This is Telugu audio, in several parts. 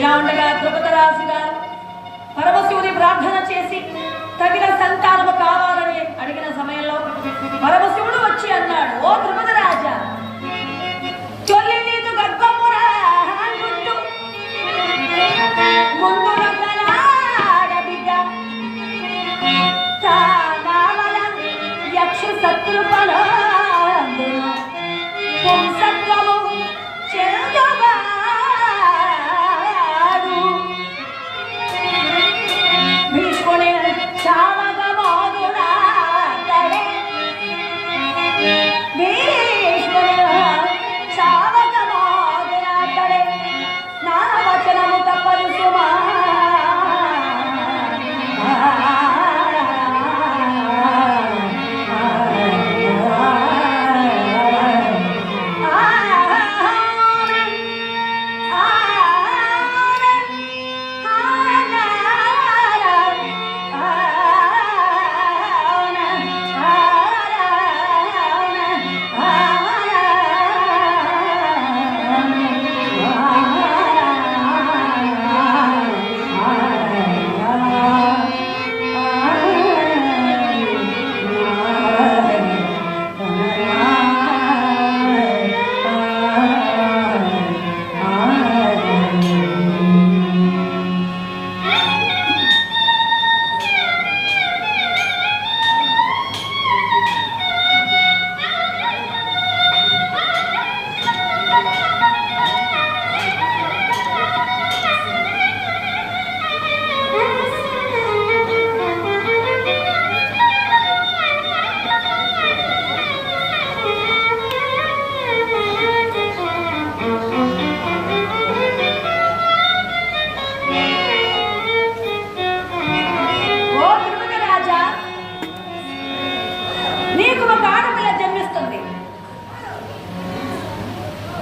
ఇలా ఉండగా ద్రుపదరాజు గారు పరమశివుని ప్రార్థన చేసి తగిన సంతానము కావాలని అడిగిన సమయంలో పరమశివుడు వచ్చి అన్నాడు, ఓ ద్రుపదరాజా, తొలి నీదు గర్భమురా ముందు బిడ్డ యక్ష శత్రుపలో పుంసత్వము చెందువాడు భీష్ముని చావగమోదుడా తడే భీష్ముని చావగమోదుడా తడే నా వచనము తప్పదు సుమా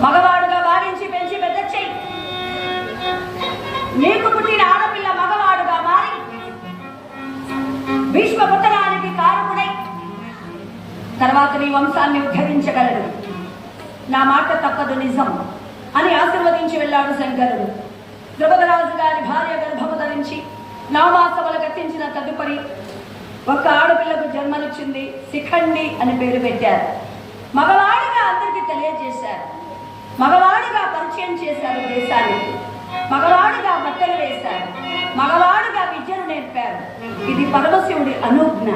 మగవాడుగా భావించి పెంచి పెద్ద చెయ్యి. నీకు పుట్టిన ఆడపిల్ల మగవాడుగా మారి భీష్మ పుత్రానికి కారకుడై తర్వాత నీ వంశాన్ని ఉద్ధరించగలడు. నా మాట తప్పదు, నిజం అని ఆశీర్వదించి వెళ్ళాడు శంకరుడు. ద్రుపదరాజు గారి భార్య గర్భము ధరించి నవమాసములు కట్టించిన తదుపరి ఒక ఆడపిల్లకు జన్మనిచ్చింది. శిఖండి అని పేరు పెట్టారు. మగవాడిగా అందరికీ తెలియజేశారు, మగవాడిగా పరిచయం చేశారు దేశానికి, మగవాడిగా బట్టలు వేశారు, మగవాడిగా విద్యను నేర్పారు. ఇది పరమశివుడి అనుజ్ఞ.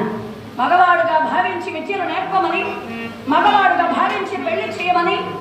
మగవాడుగా భావించి విద్యను నేర్పమని, మగవాడుగా భావించి పెళ్లి చేయమని